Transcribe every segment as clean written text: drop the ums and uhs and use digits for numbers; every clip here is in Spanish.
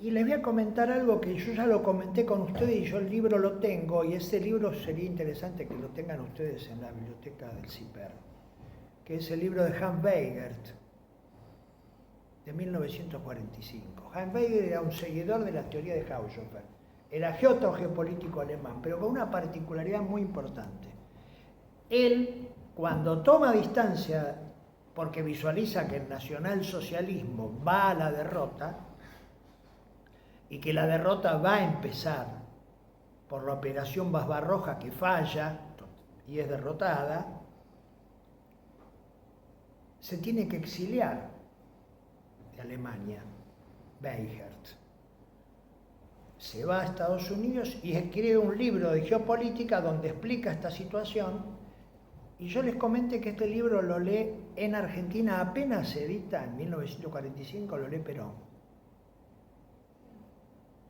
Y les voy a comentar algo que yo ya lo comenté con ustedes y yo el libro lo tengo, y ese libro sería interesante que lo tengan ustedes en la biblioteca del CIPER, que es el libro de Hans Weigert, de 1945. Hans Weigert era un seguidor de la teoría de Haushofer, era geopolítico alemán, pero con una particularidad muy importante. Él, cuando toma distancia, porque visualiza que el nacionalsocialismo va a la derrota, y que la derrota va a empezar por la operación Barbarroja, que falla y es derrotada, se tiene que exiliar de Alemania, Weigert. Se va a Estados Unidos y escribe un libro de geopolítica donde explica esta situación, y yo les comenté que este libro lo lee en Argentina, apenas se edita en 1945, lo lee Perón.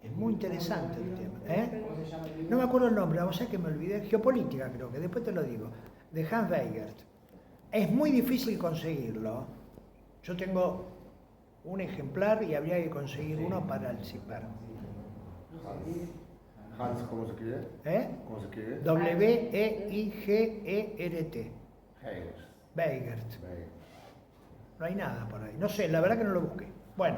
Es muy interesante el tema. ¿Cómo se llama el libro? No me acuerdo el nombre, o sea que me olvidé. Geopolítica creo que, después te lo digo. De Hans Weigert. Es muy difícil conseguirlo. Yo tengo un ejemplar y habría que conseguir uno para el CIPER. Hans, ¿cómo se escribe? ¿Cómo se escribe? W-E-I-G-E-R-T. Weigert. No hay nada por ahí. No sé, la verdad que no lo busqué. Bueno.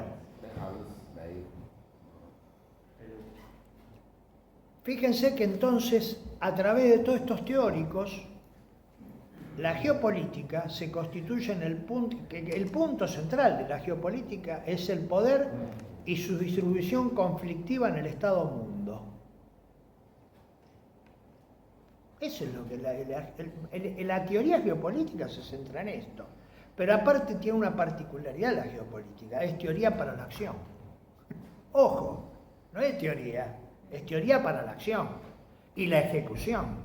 Fíjense que entonces, a través de todos estos teóricos, la geopolítica se constituye en el punto central de la geopolítica es el poder y su distribución conflictiva en el Estado-mundo. Eso es lo que la teoría geopolítica se centra en esto. Pero aparte tiene una particularidad la geopolítica, es teoría para la acción. Ojo, no es teoría. Es teoría para la acción y la ejecución.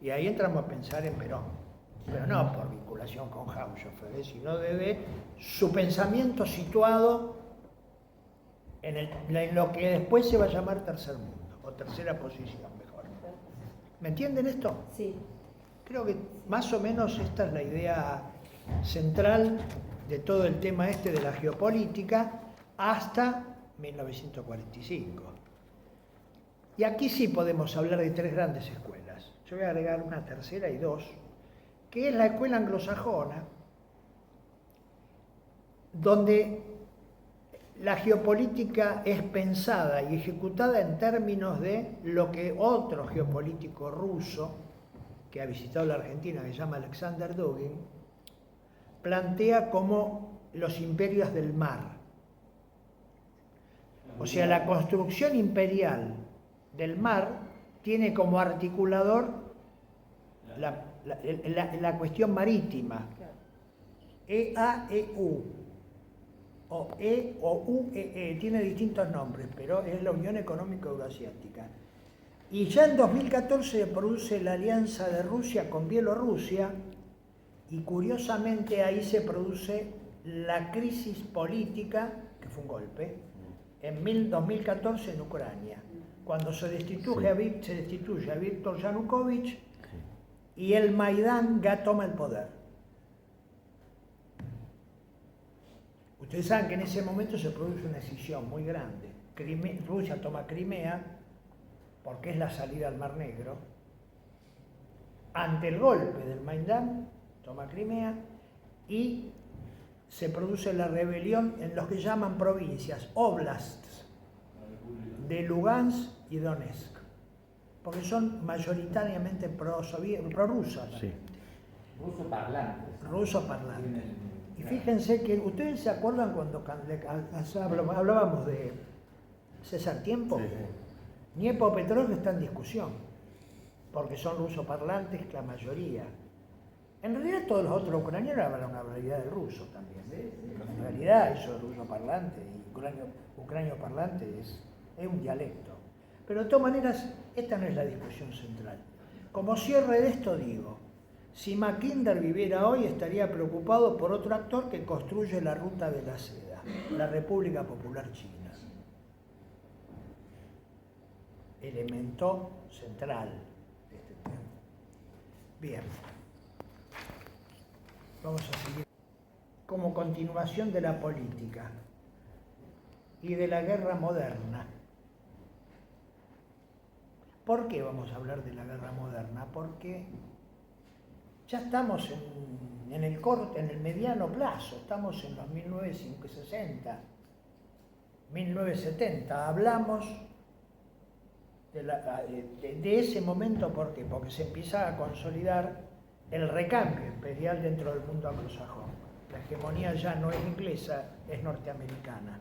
Y ahí entramos a pensar en Perón, pero no por vinculación con Haushofer, sino desde su pensamiento situado en lo que después se va a llamar tercer mundo, o tercera posición, mejor. ¿Me entienden esto? Sí. Creo que más o menos esta es la idea central de todo el tema este de la geopolítica hasta 1945. Y aquí sí podemos hablar de tres grandes escuelas. Yo voy a agregar una tercera y dos, que es la escuela anglosajona, donde la geopolítica es pensada y ejecutada en términos de lo que otro geopolítico ruso, que ha visitado la Argentina, que se llama Alexander Dugin, plantea como los imperios del mar. O sea, la construcción imperial del mar tiene como articulador la cuestión marítima. EAEU, o E o UEE, tiene distintos nombres, pero es la Unión Económica Euroasiática. Y ya en 2014 se produce la alianza de Rusia con Bielorrusia, y curiosamente ahí se produce la crisis política, que fue un golpe, en 2014 en Ucrania, cuando se destituye a Víctor Yanukovych y el Maidán toma el poder. Ustedes saben que en ese momento se produce una escisión muy grande. Rusia toma Crimea, porque es la salida al Mar Negro. Ante el golpe del Maidán, toma Crimea y se produce la rebelión en los que llaman provincias, oblasts, de Lugansk y Donetsk, porque son mayoritariamente prorrusas. Sí. Ruso parlantes. Y fíjense que ustedes se acuerdan cuando hablábamos de César Tiempo, Sí. Dniepropetrovsk está en discusión, porque son rusoparlantes la mayoría. En realidad todos los otros ucranianos hablan una variedad de ruso también. En realidad eso es ruso parlante y ucranio parlante es un dialecto. Pero de todas maneras, esta no es la discusión central. Como cierre de esto digo, si Mackinder viviera hoy estaría preocupado por otro actor que construye la ruta de la seda, la República Popular China. Elemento central de este tema. Bien. Vamos a seguir. Como continuación de la política. y de la guerra moderna. ¿Por qué vamos a hablar de la guerra moderna? Porque ya estamos en el mediano plazo, estamos en los 1960, 1970. Hablamos de ese momento, ¿por qué? Porque se empieza a consolidar el recambio imperial dentro del mundo anglosajón. La hegemonía ya no es inglesa, es norteamericana.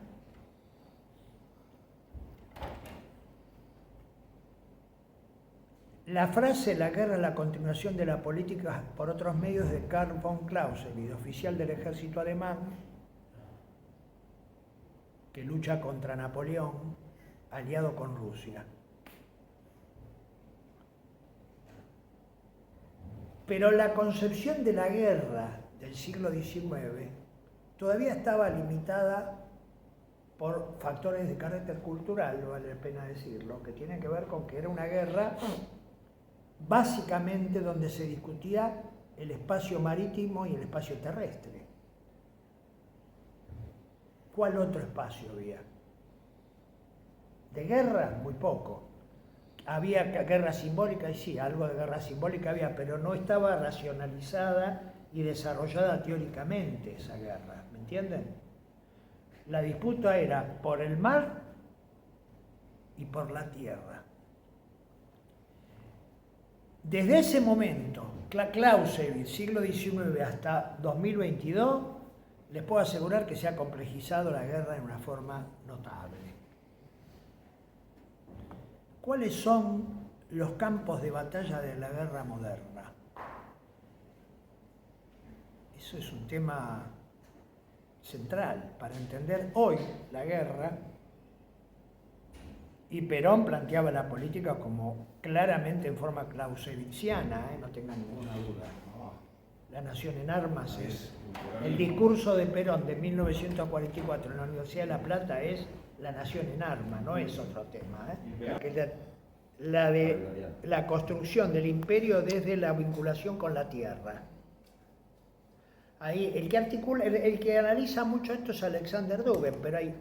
La frase "la guerra es la continuación de la política por otros medios" de Karl von Clausewitz, oficial del ejército alemán, que lucha contra Napoleón, aliado con Rusia. Pero la concepción de la guerra del siglo XIX todavía estaba limitada por factores de carácter cultural, no vale la pena decirlo, que tienen que ver con que era una guerra básicamente donde se discutía el espacio marítimo y el espacio terrestre. ¿Cuál otro espacio había? De guerra, muy poco. Había guerra simbólica, y sí, algo de guerra simbólica había, pero no estaba racionalizada y desarrollada teóricamente esa guerra, ¿me entienden? La disputa era por el mar y por la tierra. Desde ese momento, Clausewitz, siglo XIX hasta 2022, les puedo asegurar que se ha complejizado la guerra en una forma notable. ¿Cuáles son los campos de batalla de la guerra moderna? Eso es un tema central para entender hoy la guerra. Y Perón planteaba la política como claramente en forma clausewitziana, no tengan ninguna duda. La nación en armas es... El discurso de Perón de 1944 en la Universidad de La Plata es la nación en armas, no es otro tema. La construcción del imperio desde la vinculación con la tierra. Ahí el que analiza mucho esto es Alexander Dugin, pero hay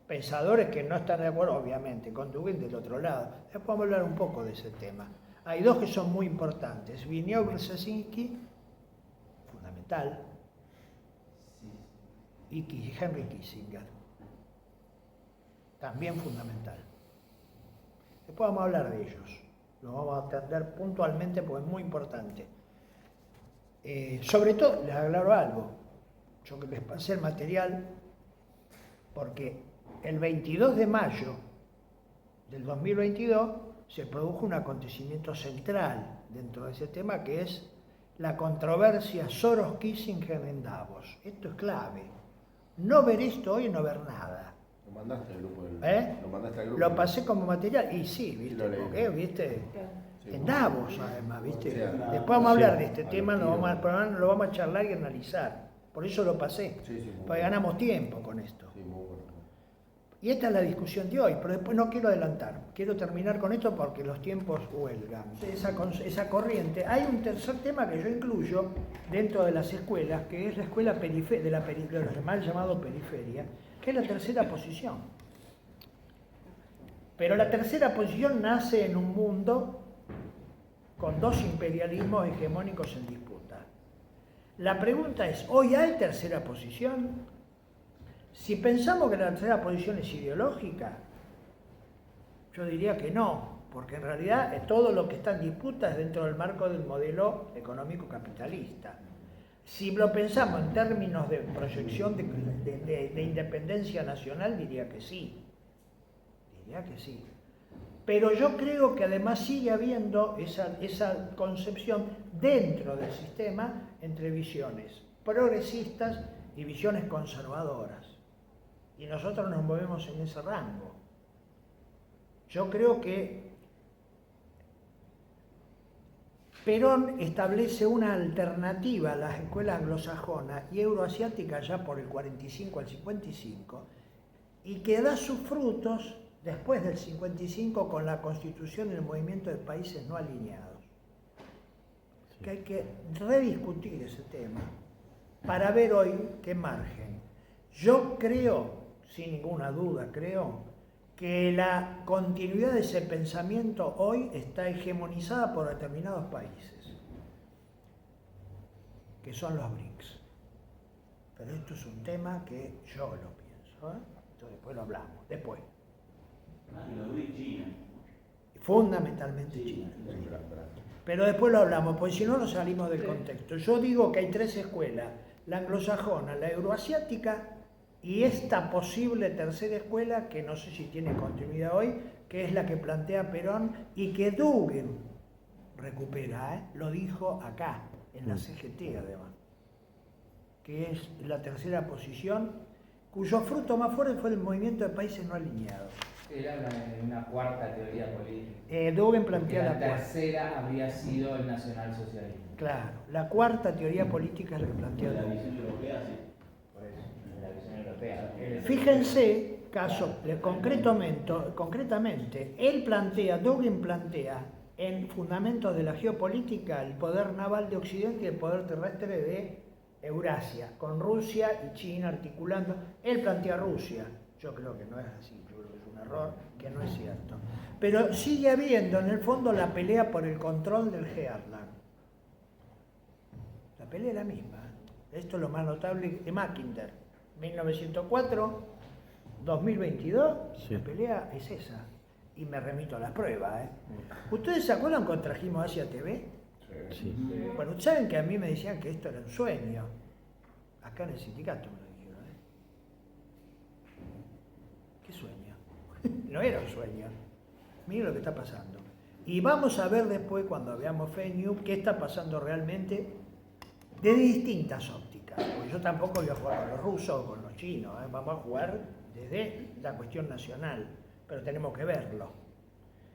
pensadores que no están de acuerdo, obviamente, con Dugin del otro lado. Después vamos a hablar un poco de ese tema. Hay dos que son muy importantes. Zbigniew Brzezinski, fundamental, y Henry Kissinger, también fundamental. Después vamos a hablar de ellos. Lo vamos a atender puntualmente porque es muy importante. Sobre todo, les aclaro algo. Yo que les pasé el material porque el 22 de mayo del 2022 se produjo un acontecimiento central dentro de ese tema, que es la controversia Soros-Kissinger en Davos. Esto es clave. No ver esto hoy, no ver nada. ¿Lo mandaste al grupo? ¿Lo mandaste al grupo? Lo pasé como material y sí, ¿viste? Sí, porque, ¿viste? Sí, en Davos, además, ¿viste? O sea, después vamos a hablar de este tema, lo vamos a charlar y analizar. Por eso lo pasé, porque ganamos tiempo con esto. Sí, muy bueno. Y esta es la discusión de hoy, pero después no quiero adelantar. Quiero terminar con esto porque los tiempos huelgan. Esa corriente. Hay un tercer tema que yo incluyo dentro de las escuelas, que es la escuela de la mal llamado periferia, que es la tercera posición. Pero la tercera posición nace en un mundo con dos imperialismos hegemónicos en disputa. La pregunta es, ¿hoy hay tercera posición? Si pensamos que la tercera posición es ideológica, yo diría que no, porque en realidad todo lo que está en disputa es dentro del marco del modelo económico capitalista. Si lo pensamos en términos de proyección de independencia nacional, diría que sí. Diría que sí. Pero yo creo que además sigue habiendo esa concepción dentro del sistema entre visiones progresistas y visiones conservadoras. Y nosotros nos movemos en ese rango. Yo creo que Perón establece una alternativa a las escuelas anglosajonas y euroasiáticas ya por el 45 al 55 y que da sus frutos después del 55 con la constitución del movimiento de países no alineados. Que hay que rediscutir ese tema para ver hoy qué margen. Yo creo sin ninguna duda, creo, que la continuidad de ese pensamiento hoy está hegemonizada por determinados países, que son los BRICS. Pero esto es un tema que yo lo pienso, ¿eh? Entonces después lo hablamos, después. Los BRICS, China. Fundamentalmente China. Pero después lo hablamos, porque si no nos salimos del contexto. Yo digo que hay tres escuelas, la anglosajona, la euroasiática y esta posible tercera escuela, que no sé si tiene continuidad hoy, que es la que plantea Perón y que Dugin recupera, ¿eh? Lo dijo acá, en la CGT además, que es la tercera posición, cuyo fruto más fuerte fue el movimiento de países no alineados. Era una cuarta teoría política. Dugin plantea la cuarta. Tercera habría sido el nacionalsocialismo. Claro, la cuarta teoría política es la que plantea La Dugin. visión europea, sí. Por eso, la visión europea. Fíjense, concretamente, Dugin plantea en fundamentos de la geopolítica el poder naval de Occidente y el poder terrestre de Eurasia, con Rusia y China articulando. Él plantea Rusia, yo creo que no es así, yo creo que es un error, que no es cierto. Pero sigue habiendo en el fondo la pelea por el control del Heartland. La pelea es la misma. Esto es lo más notable de Mackinder. 1904, 2022, sí. La pelea es esa. Y me remito a las pruebas. ¿Ustedes se acuerdan cuando trajimos Asia TV? Sí. Bueno, saben que a mí me decían que esto era un sueño. Acá en el sindicato me lo dijeron. ¿Qué sueño? No era un sueño. Miren lo que está pasando. Y vamos a ver después, cuando veamos Fake News, qué está pasando realmente desde distintas ópticas. Porque yo tampoco voy a jugar con los rusos o con los chinos. Vamos a jugar desde la cuestión nacional. Pero tenemos que verlo.